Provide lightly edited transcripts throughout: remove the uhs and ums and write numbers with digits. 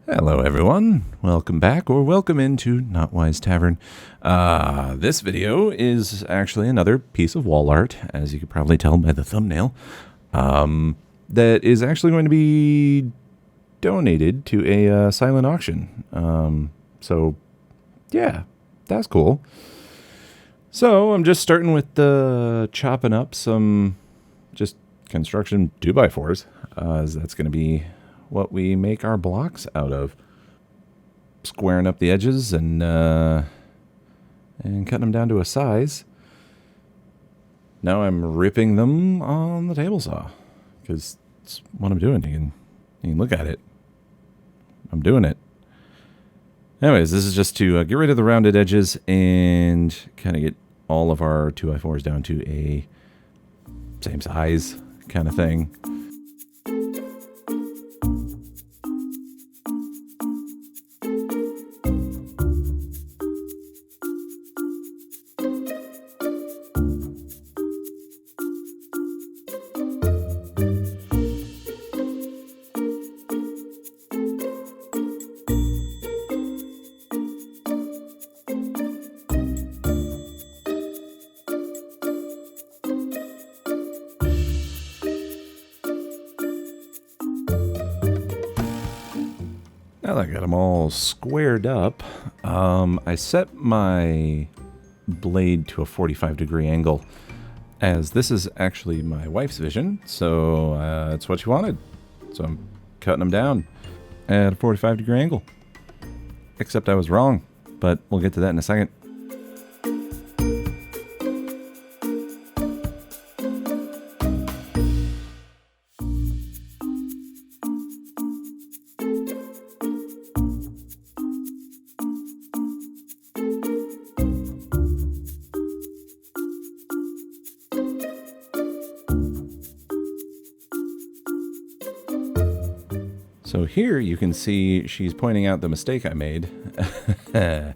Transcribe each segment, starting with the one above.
Hello everyone, welcome back or welcome into Knotwise Tavern. This video is actually another piece of wall art, as you could probably tell by the thumbnail, that is actually going to be donated to a silent auction. So yeah, that's cool. So I'm just starting with chopping up some just construction 2x4s, as that's going to be what we make our blocks out of. Squaring up the edges and cutting them down to a size. Now I'm ripping them on the table saw, because it's what I'm doing. You can look at it. I'm doing it. Anyways, this is just to get rid of the rounded edges and kind of get all of our 2x4s down to a same size kind of thing. Now that I got them all squared up, I set my blade to a 45-degree angle, as this is actually my wife's vision, so it's what she wanted. So I'm cutting them down at a 45-degree angle. Except I was wrong, but we'll get to that in a second. So here you can see she's pointing out the mistake I made. The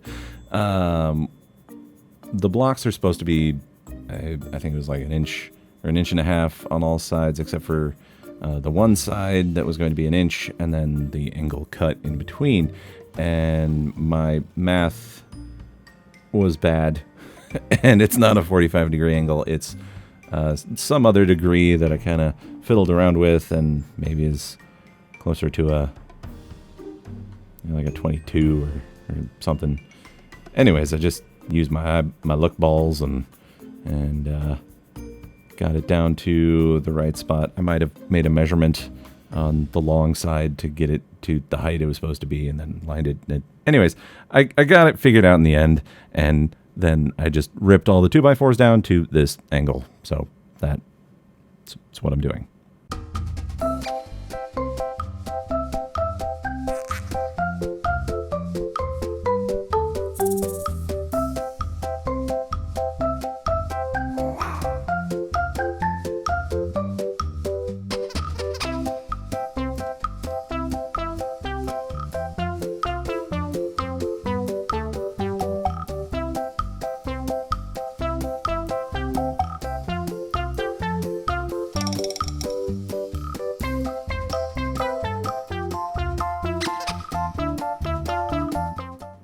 blocks are supposed to be, I think it was like an inch or an inch and a half on all sides, except for the one side that was going to be an inch, and then the angle cut in between. And my math was bad, and it's not a 45-degree angle. It's some other degree that I kind of fiddled around with, and maybe is closer to like a 22 or something. Anyways, I just used my look balls and got it down to the right spot. I might have made a measurement on the long side to get it to the height it was supposed to be, and then lined it. Anyways, I got it figured out in the end, and then I just ripped all the 2x4s down to this angle. So that's what I'm doing.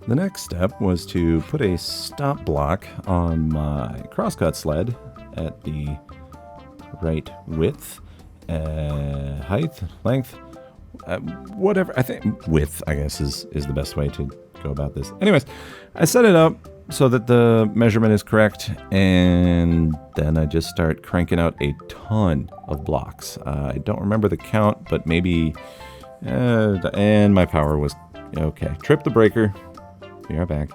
The next step was to put a stop block on my crosscut sled at the right width, height, length, whatever. I think width, I guess, is the best way to go about this. Anyways, I set it up so that the measurement is correct, and then I just start cranking out a ton of blocks. I don't remember the count, but maybe, and my power was, okay. Trip the breaker. We are back.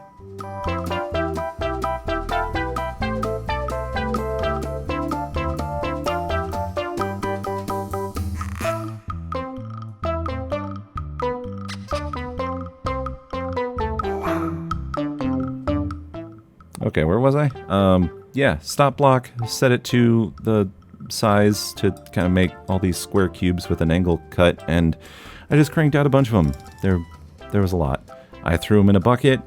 Okay, where was I? Yeah, stop block, set it to the size to kind of make all these square cubes with an angle cut, and I just cranked out a bunch of them. There was a lot. I threw them in a bucket,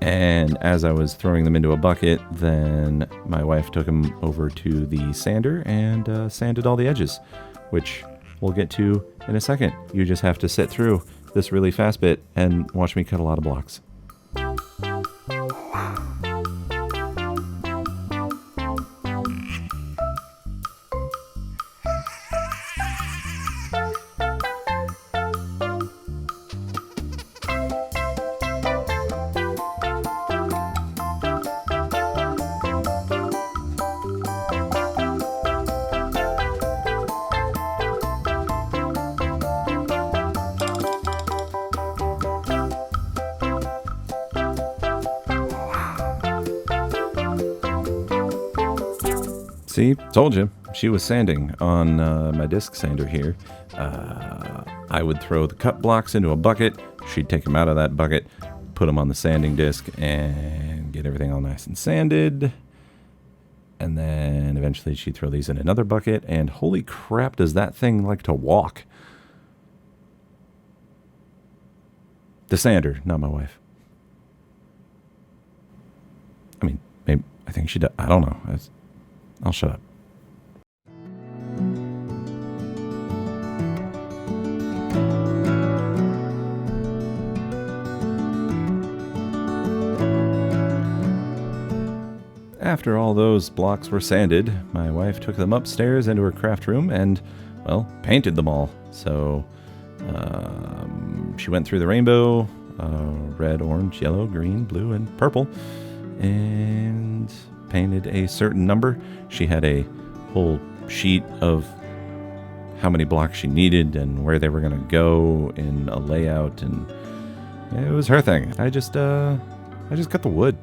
and as I was throwing them into a bucket, then my wife took them over to the sander and sanded all the edges, which we'll get to in a second. You just have to sit through this really fast bit and watch me cut a lot of blocks. See, told you, she was sanding on my disc sander here. I would throw the cut blocks into a bucket, she'd take them out of that bucket, put them on the sanding disc, and get everything all nice and sanded. And then eventually she'd throw these in another bucket, and holy crap, does that thing like to walk. The sander, not my wife. I mean, maybe, I think she does. I don't know. I'll shut up. After all those blocks were sanded, my wife took them upstairs into her craft room and, well, painted them all. So she went through the rainbow, red, orange, yellow, green, blue, and purple, and painted a certain number. She had a whole sheet of how many blocks she needed and where they were going to go in a layout, and it was her thing. I just cut the wood.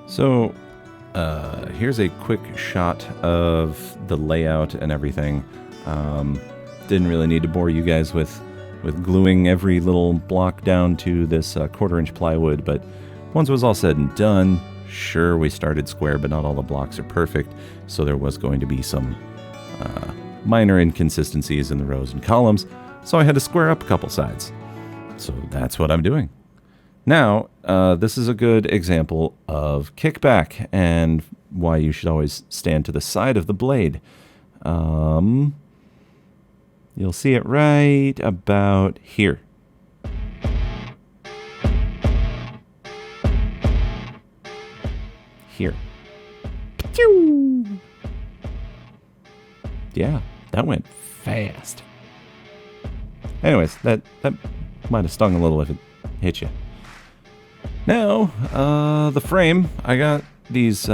So, here's a quick shot of the layout and everything. Didn't really need to bore you guys with gluing every little block down to this 1/4-inch plywood, but once it was all said and done, sure, we started square, but not all the blocks are perfect, so there was going to be some minor inconsistencies in the rows and columns, so I had to square up a couple sides. So that's what I'm doing. Now, this is a good example of kickback and why you should always stand to the side of the blade. You'll see it right about here. Here. Yeah, that went fast. Anyways, that might have stung a little if it hit you. Now, the frame, I got these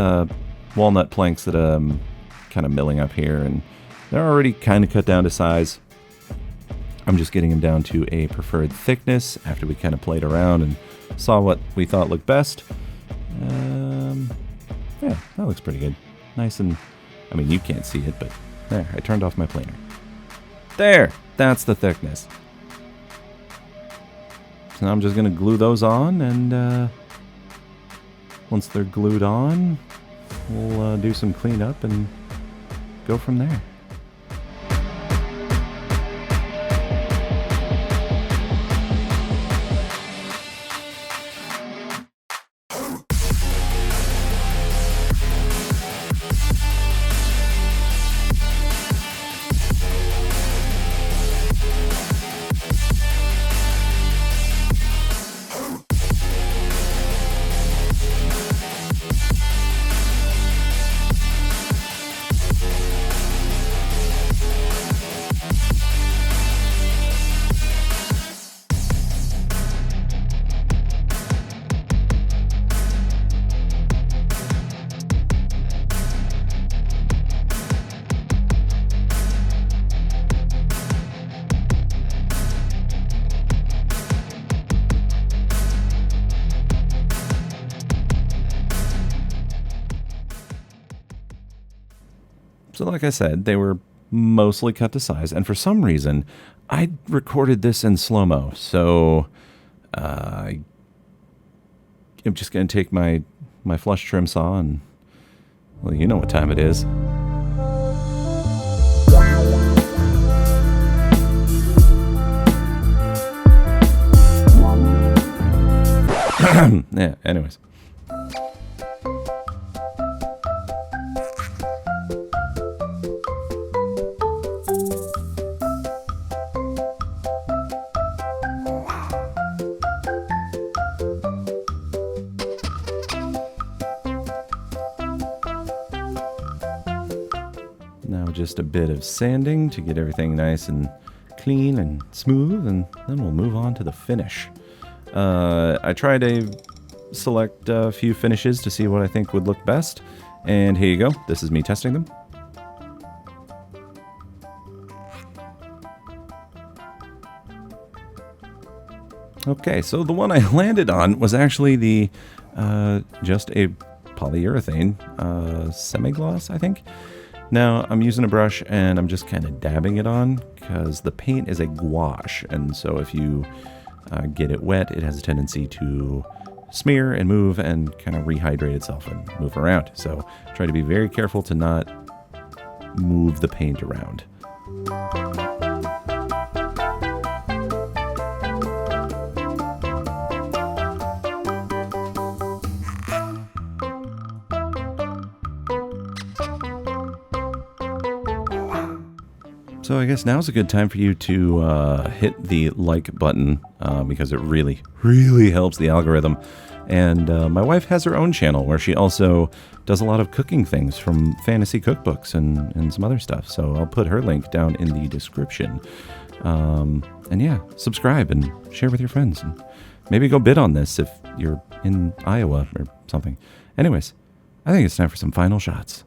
walnut planks that I'm kind of milling up here, and they're already kind of cut down to size. I'm just getting them down to a preferred thickness after we kind of played around and saw what we thought looked best. Yeah, that looks pretty good. Nice and, I mean, you can't see it, but there, I turned off my planer. There, that's the thickness. So now I'm just going to glue those on, and once they're glued on, we'll do some cleanup and go from there. So like I said, they were mostly cut to size, and for some reason, I recorded this in slow-mo, so I'm just going to take my flush trim saw and, well, you know what time it is. Yeah, anyways. Now just a bit of sanding to get everything nice and clean and smooth, and then we'll move on to the finish. I tried to select a few finishes to see what I think would look best, and here you go. This is me testing them. Okay, so the one I landed on was actually the just a polyurethane semi-gloss, I think. Now, I'm using a brush and I'm just kind of dabbing it on because the paint is a gouache, and so if you get it wet, it has a tendency to smear and move and kind of rehydrate itself and move around. So try to be very careful to not move the paint around. So I guess now's a good time for you to hit the like button because it really, really helps the algorithm. And my wife has her own channel where she also does a lot of cooking things from fantasy cookbooks and some other stuff. So I'll put her link down in the description. And yeah, subscribe and share with your friends. And maybe go bid on this if you're in Iowa or something. Anyways, I think it's time for some final shots.